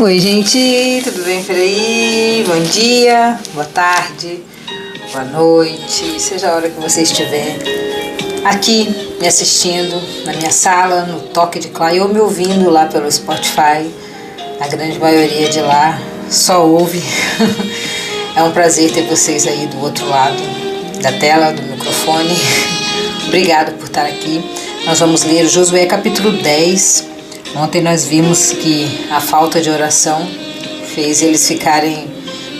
Oi, gente, tudo bem por aí? Bom dia, boa tarde, boa noite, seja a hora que você estiver aqui me assistindo na minha sala, no Toque de Clá, ou me ouvindo lá pelo Spotify. A grande maioria de lá só ouve. É um prazer ter vocês aí do outro lado da tela, do microfone. Obrigado por estar aqui. Nós vamos ler Josué capítulo 10. Ontem nós vimos que a falta de oração fez eles ficarem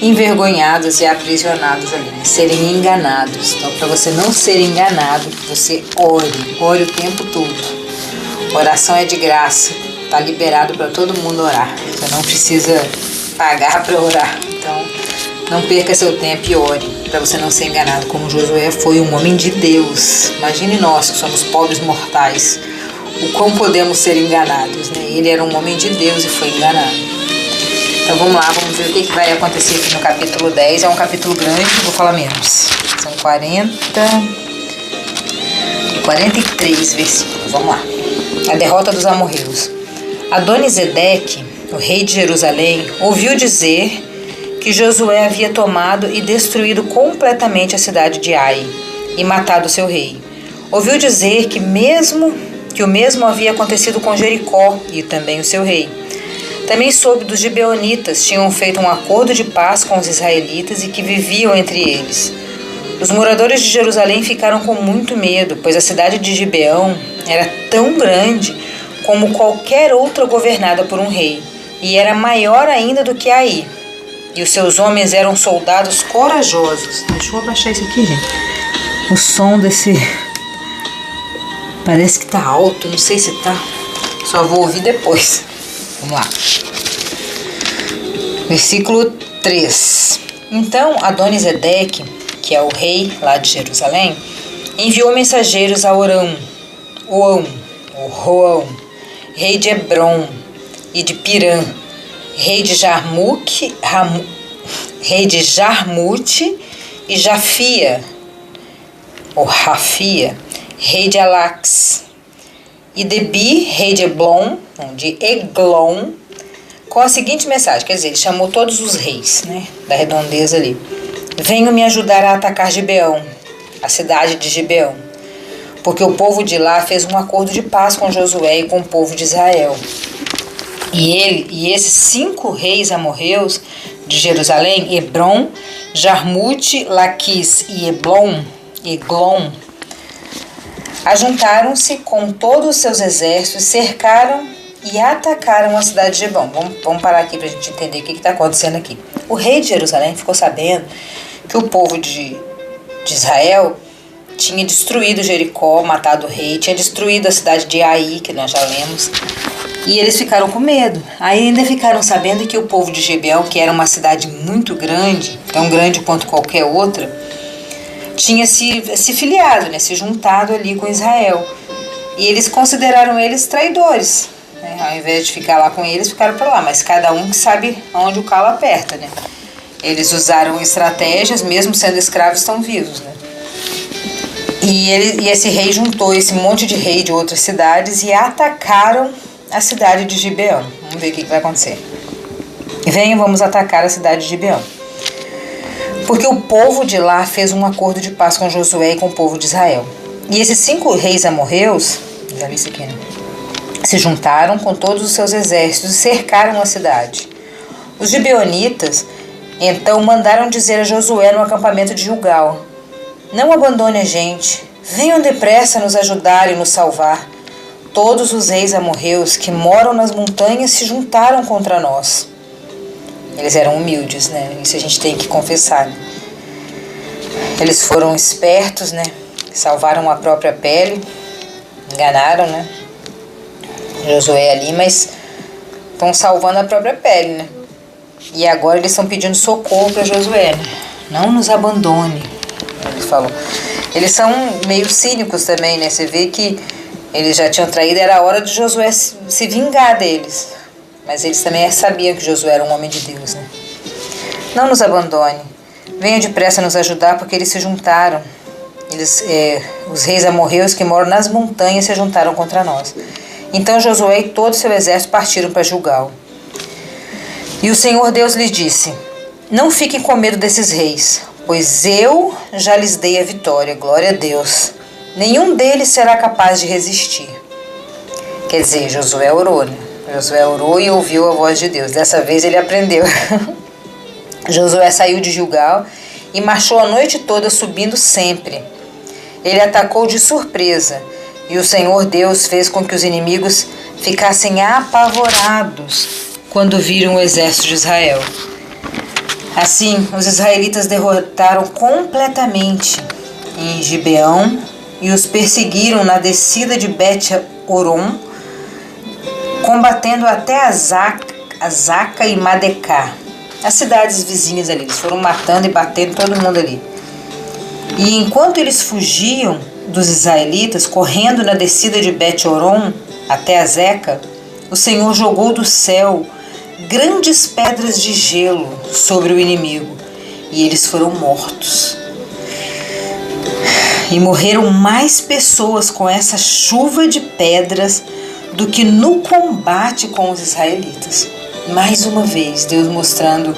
envergonhados e aprisionados ali, né? Serem enganados. Então, para você não ser enganado, você ore o tempo todo. Oração é de graça, está liberado para todo mundo orar. Você não precisa pagar para orar. Então, não perca seu tempo e ore, para você não ser enganado, como Josué foi um homem de Deus. Imagine nós que somos pobres mortais, o quão podemos ser enganados, né? Ele era um homem de Deus e foi enganado. Então vamos lá, vamos ver o que vai acontecer aqui no capítulo 10. É um capítulo grande, vou falar menos. São 43 versículos. Vamos lá. A derrota dos amorreus. Adonisedeque, o rei de Jerusalém, ouviu dizer que Josué havia tomado e destruído completamente a cidade de Ai e matado seu rei. Ouviu dizer que o mesmo havia acontecido com Jericó e também o seu rei. Também soube dos gibeonitas, tinham feito um acordo de paz com os israelitas e que viviam entre eles. Os moradores de Jerusalém ficaram com muito medo, pois a cidade de Gibeão era tão grande como qualquer outra governada por um rei, e era maior ainda do que Ai. E os seus homens eram soldados corajosos. Deixa eu abaixar isso aqui, gente. O som desse... Parece que tá alto, não sei se tá. Só vou ouvir depois. Vamos lá. Versículo 3. Então Adonisedeque, que é o rei lá de Jerusalém, enviou mensageiros a Roão, rei de Hebron e de Pirã, rei de Jarmute e Rafia, rei de Alax, e Debi, rei de Eglon, com a seguinte mensagem, quer dizer, ele chamou todos os reis, né, da redondeza ali. Venham me ajudar a atacar Gibeão, a cidade de Gibeão, porque o povo de lá fez um acordo de paz com Josué e com o povo de Israel. E esses 5 reis amorreus de Jerusalém, Hebron, Jarmute, Laquis e Eglon, ajuntaram-se com todos os seus exércitos, cercaram e atacaram a cidade de Gibeão. Vamos parar aqui para a gente entender o que está acontecendo aqui. O rei de Jerusalém ficou sabendo que o povo de Israel tinha destruído Jericó, matado o rei, tinha destruído a cidade de Ai, que nós já lemos, e eles ficaram com medo. Aí ainda ficaram sabendo que o povo de Gibeão, que era uma cidade muito grande, tão grande quanto qualquer outra, tinha se filiado, né, se juntado ali com Israel. E eles consideraram eles traidores, né? Ao invés de ficar lá com eles, ficaram para lá. Mas cada um que sabe onde o calo aperta, né? Eles usaram estratégias, mesmo sendo escravos, estão vivos, né? E esse rei juntou esse monte de rei de outras cidades e atacaram a cidade de Gibeão. Vamos ver o que vai acontecer. Venham, vamos atacar a cidade de Gibeão. Porque o povo de lá fez um acordo de paz com Josué e com o povo de Israel. E esses 5 reis amorreus, já li isso aqui, né, se juntaram com todos os seus exércitos e cercaram a cidade. Os gibeonitas, então, mandaram dizer a Josué no acampamento de Gilgal: não abandone a gente, venham depressa nos ajudar e nos salvar. Todos os reis amorreus que moram nas montanhas se juntaram contra nós. Eles eram humildes, né? Isso a gente tem que confessar, né? Eles foram espertos, né? Salvaram a própria pele, enganaram, né, Josué ali, mas estão salvando a própria pele, né? E agora eles estão pedindo socorro para Josué, né? Não nos abandone, ele falou. Eles são meio cínicos também, né? Você vê que eles já tinham traído, era a hora de Josué se vingar deles. Mas eles também sabiam que Josué era um homem de Deus, né? Não nos abandone. Venham depressa nos ajudar, porque eles se juntaram. Os reis amorreus que moram nas montanhas se juntaram contra nós. Então Josué e todo o seu exército partiram para Gilgal. E o Senhor Deus lhe disse: não fiquem com medo desses reis, pois eu já lhes dei a vitória, glória a Deus. Nenhum deles será capaz de resistir. Quer dizer, Josué orou, né? Josué orou e ouviu a voz de Deus. Dessa vez ele aprendeu. Josué saiu de Gilgal e marchou a noite toda subindo sempre. Ele atacou de surpresa, e o Senhor Deus fez com que os inimigos ficassem apavorados quando viram o exército de Israel. Assim, os israelitas derrotaram completamente em Gibeão e os perseguiram na descida de Bet-Horon, combatendo até Azaca e Madecá, as cidades vizinhas ali. Eles foram matando e batendo todo mundo ali. E enquanto eles fugiam dos israelitas, correndo na descida de Bet-Horon até Azeca, o Senhor jogou do céu grandes pedras de gelo sobre o inimigo, e eles foram mortos. E morreram mais pessoas com essa chuva de pedras do que no combate com os israelitas. Mais uma vez, Deus mostrando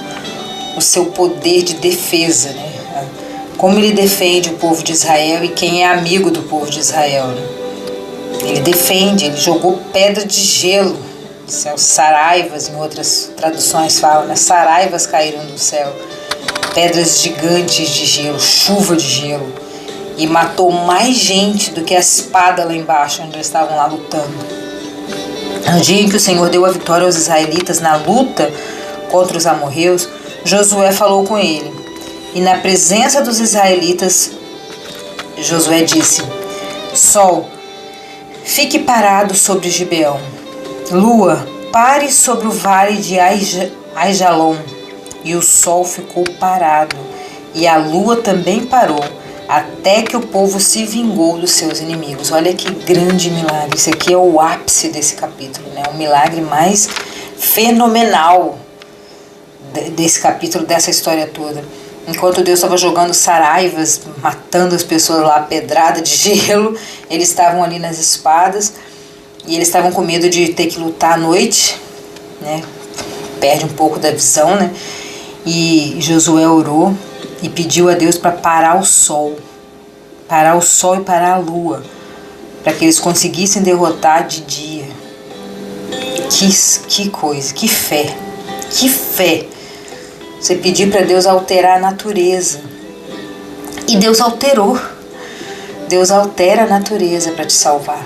o seu poder de defesa, né? Como ele defende o povo de Israel e quem é amigo do povo de Israel, né? Ele defende, ele jogou pedra de gelo. Céu, saraivas, em outras traduções falam, né? Saraivas caíram do céu, pedras gigantes de gelo, chuva de gelo, e matou mais gente do que a espada lá embaixo, onde eles estavam lá lutando. No dia em que o Senhor deu a vitória aos israelitas na luta contra os amorreus, Josué falou com ele, e na presença dos israelitas, Josué disse: Sol, fique parado sobre Gibeão. Lua, pare sobre o vale de Aijalon. E o sol ficou parado, e a lua também parou, até que o povo se vingou dos seus inimigos. Olha que grande milagre. Isso aqui é o ápice desse capítulo, né? O milagre mais fenomenal desse capítulo, dessa história toda. Enquanto Deus estava jogando saraivas, matando as pessoas lá, pedrada de gelo, eles estavam ali nas espadas. E eles estavam com medo de ter que lutar à noite, né? Perde um pouco da visão, né? E Josué orou e pediu a Deus para parar o sol e parar a lua, para que eles conseguissem derrotar de dia. Que coisa, que fé, que fé! Você pedir para Deus alterar a natureza. E Deus alterou. Deus altera a natureza para te salvar.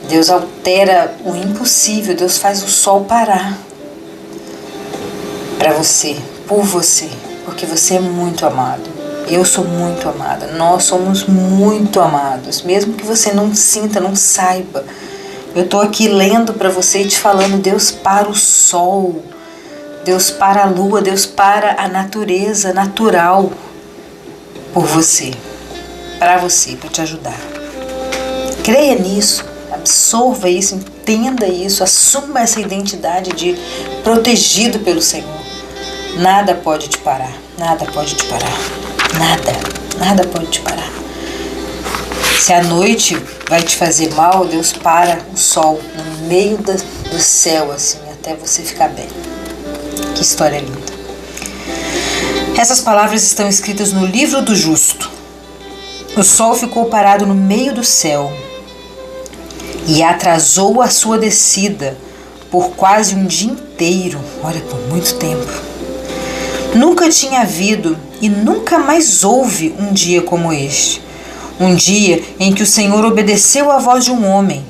Deus altera o impossível, Deus faz o sol parar para você, por você, porque você é muito amado. Eu sou muito amada, nós somos muito amados, mesmo que você não sinta, não saiba. Eu estou aqui lendo para você e te falando, Deus para o sol, Deus para a lua, Deus para a natureza natural por você, para te ajudar. Creia nisso. Absorva isso, entenda isso, assuma essa identidade de protegido pelo Senhor. Nada pode te parar, nada pode te parar, nada pode te parar. Se a noite vai te fazer mal, Deus para o sol no meio do céu, assim, até você ficar bem. Que história linda. Essas palavras estão escritas no livro do justo. O sol ficou parado no meio do céu e atrasou a sua descida por quase um dia inteiro, olha, por muito tempo. Nunca tinha havido e nunca mais houve um dia como este, um dia em que o Senhor obedeceu à voz de um homem.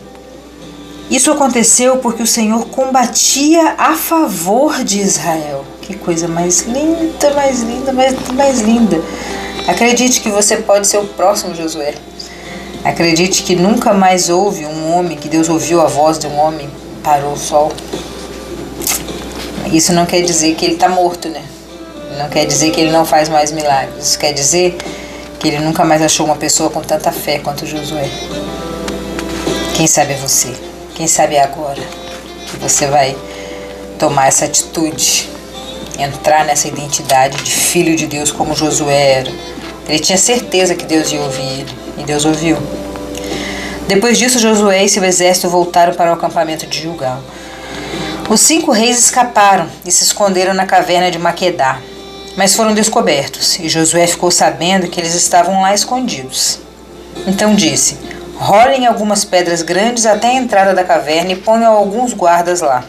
Isso aconteceu porque o Senhor combatia a favor de Israel. Que coisa mais linda, mais linda. Acredite que você pode ser o próximo Josué. Acredite que nunca mais houve um homem, que Deus ouviu a voz de um homem, parou o sol. Isso não quer dizer que ele está morto, né? Não quer dizer que ele não faz mais milagres. Isso quer dizer que ele nunca mais achou uma pessoa com tanta fé quanto Josué. Quem sabe é você. Quem sabe é agora que você vai tomar essa atitude, entrar nessa identidade de filho de Deus como Josué era. Ele tinha certeza que Deus ia ouvir ele. E Deus ouviu. Depois disso, Josué e seu exército voltaram para o acampamento de Gilgal. Os 5 reis escaparam e se esconderam na caverna de Maquedá, mas foram descobertos, e Josué ficou sabendo que eles estavam lá escondidos. Então disse: rolem algumas pedras grandes até a entrada da caverna e ponham alguns guardas lá.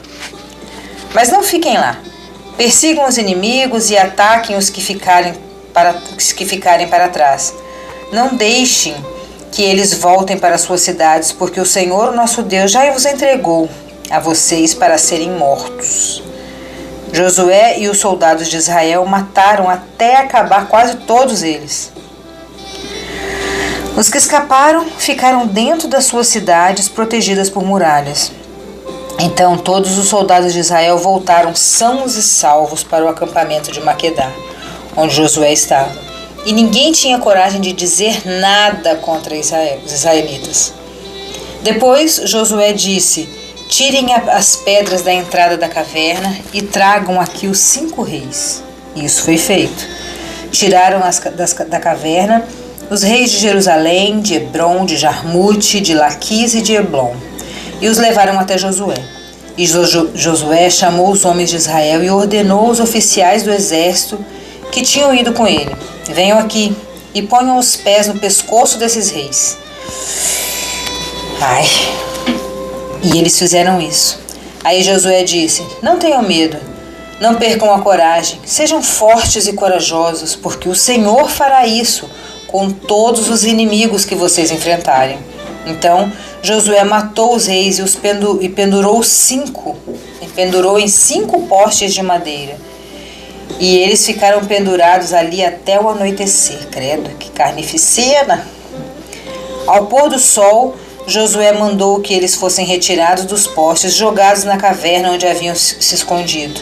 Mas não fiquem lá. Persigam os inimigos e ataquem os que ficarem para trás. Não deixem que eles voltem para suas cidades, porque o Senhor, nosso Deus, já os entregou a vocês para serem mortos. Josué e os soldados de Israel mataram até acabar quase todos eles. Os que escaparam ficaram dentro das suas cidades, protegidas por muralhas. Então todos os soldados de Israel voltaram sãos e salvos para o acampamento de Maquedá, onde Josué estava. E ninguém tinha coragem de dizer nada contra os israelitas. Depois Josué disse: tirem as pedras da entrada da caverna e tragam aqui os 5 reis. E isso foi feito. Tiraram da caverna os reis de Jerusalém, de Hebrom, de Jarmute, de Laquis e de Eglon, e os levaram até Josué. E Josué chamou os homens de Israel e ordenou aos oficiais do exército que tinham ido com ele: venham aqui e ponham os pés no pescoço desses reis. E eles fizeram isso. Aí Josué disse: não tenham medo, não percam a coragem, sejam fortes e corajosos, porque o Senhor fará isso com todos os inimigos que vocês enfrentarem. Então Josué matou os reis e pendurou em 5 postes de madeira. E eles ficaram pendurados ali até o anoitecer. Credo, que carnificina! Ao pôr do sol, Josué mandou que eles fossem retirados dos postes, jogados na caverna onde haviam se escondido.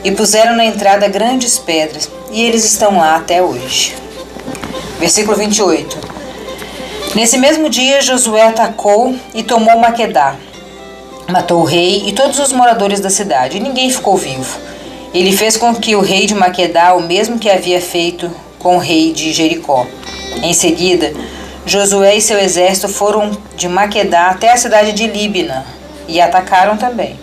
E puseram na entrada grandes pedras, e eles estão lá até hoje. Versículo 28. Nesse mesmo dia, Josué atacou e tomou Maquedá. Matou o rei e todos os moradores da cidade, e ninguém ficou vivo. Ele fez com que o rei de Maquedá o mesmo que havia feito com o rei de Jericó. Em seguida, Josué e seu exército foram de Maquedá até a cidade de Líbina e atacaram também.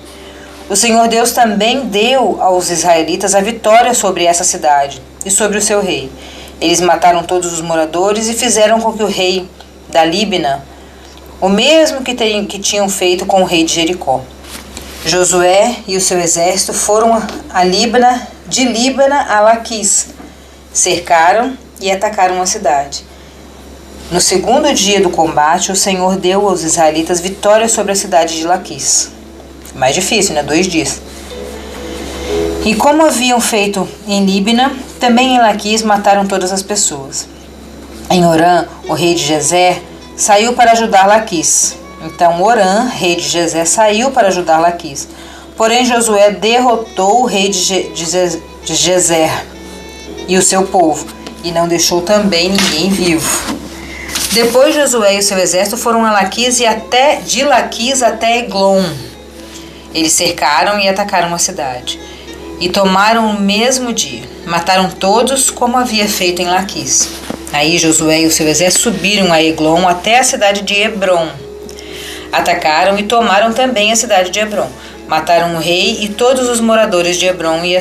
O Senhor Deus também deu aos israelitas a vitória sobre essa cidade e sobre o seu rei. Eles mataram todos os moradores e fizeram com que o rei da Líbina o mesmo que tinham feito com o rei de Jericó. Josué e o seu exército foram de Líbana a Laquis, cercaram e atacaram a cidade. No segundo dia do combate, o Senhor deu aos israelitas vitória sobre a cidade de Laquis. Mais difícil, 2 dias. E como haviam feito em Líbana, também em Laquis mataram todas as pessoas. Em Orã, o rei de Gezer saiu para ajudar Laquis. Então Orã, rei de Gezer, saiu para ajudar Laquis. Porém Josué derrotou o rei de Gezer e o seu povo, e não deixou também ninguém vivo. Depois Josué e o seu exército foram a Laquis e de Laquis até Eglon. Eles cercaram e atacaram a cidade. E tomaram no mesmo dia. Mataram todos como havia feito em Laquis. Aí Josué e o seu exército subiram a Eglon até a cidade de Hebrom. Atacaram e tomaram também a cidade de Hebrom. Mataram o rei e todos os moradores de Hebrom e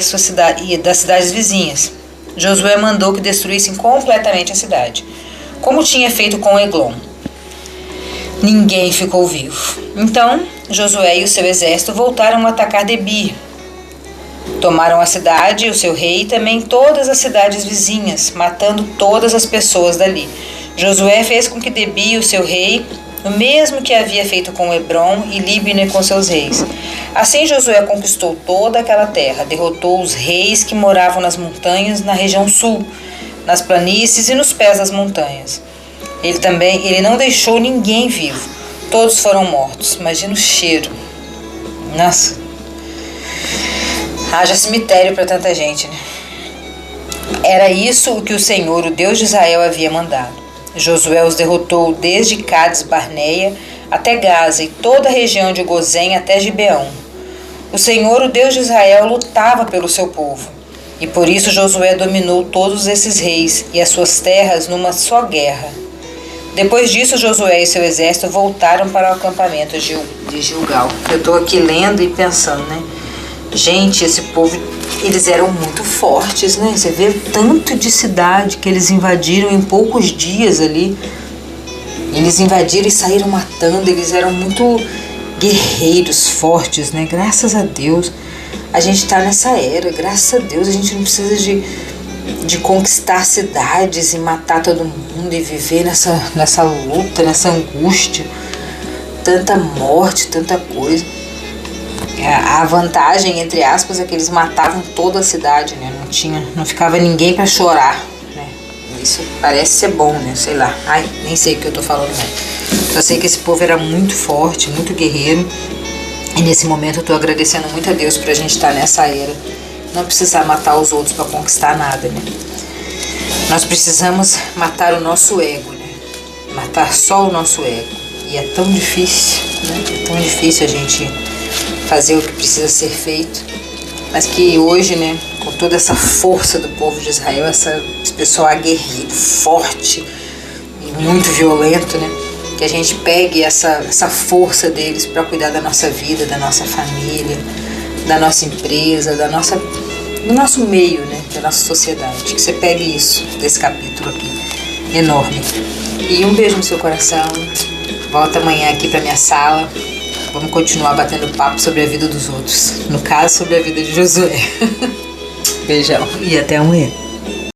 das cidades vizinhas. Josué mandou que destruíssem completamente a cidade, como tinha feito com Eglon. Ninguém ficou vivo. Então Josué e o seu exército voltaram a atacar Debir. Tomaram a cidade, o seu rei e também todas as cidades vizinhas, matando todas as pessoas dali. Josué fez com que Debir, o seu rei, o mesmo que havia feito com Hebrom e Líbina com seus reis. Assim Josué conquistou toda aquela terra, derrotou os reis que moravam nas montanhas na região sul, nas planícies e nos pés das montanhas. Ele não deixou ninguém vivo. Todos foram mortos. Imagina o cheiro. Nossa. Haja cemitério para tanta gente, né? Era isso o que o Senhor, o Deus de Israel, havia mandado. Josué os derrotou desde Cades Barneia até Gaza e toda a região de Gozém até Gibeão. O Senhor, o Deus de Israel, lutava pelo seu povo. E por isso Josué dominou todos esses reis e as suas terras numa só guerra. Depois disso, Josué e seu exército voltaram para o acampamento de Gilgal. Eu estou aqui lendo e pensando, né? Gente, esse povo, eles eram muito fortes, né? Você vê o tanto de cidade que eles invadiram em poucos dias ali. Eles invadiram e saíram matando, eles eram muito guerreiros, fortes, né? Graças a Deus, a gente tá nessa era, graças a Deus, a gente não precisa de conquistar cidades e matar todo mundo e viver nessa luta, nessa angústia, tanta morte, tanta coisa. A vantagem, entre aspas, é que eles matavam toda a cidade, né? Não ficava ninguém para chorar, né? Isso parece ser bom, né? Sei lá. Ai, nem sei o que eu tô falando, né? Só sei que esse povo era muito forte, muito guerreiro. E nesse momento eu tô agradecendo muito a Deus pra gente estar nessa era. Não precisar matar os outros para conquistar nada, né? Nós precisamos matar o nosso ego, né? Matar só o nosso ego. E é tão difícil, né? É tão difícil a gente fazer o que precisa ser feito, mas que hoje, né, com toda essa força do povo de Israel, esse pessoal aguerrido, forte e muito violento, né, que a gente pegue essa força deles para cuidar da nossa vida, da nossa família, da nossa empresa, do nosso meio, né, da nossa sociedade. Que você pegue isso desse capítulo aqui, enorme. E um beijo no seu coração. Volta amanhã aqui para minha sala. Vamos continuar batendo papo sobre a vida dos outros. No caso, sobre a vida de Josué. Beijão e até amanhã.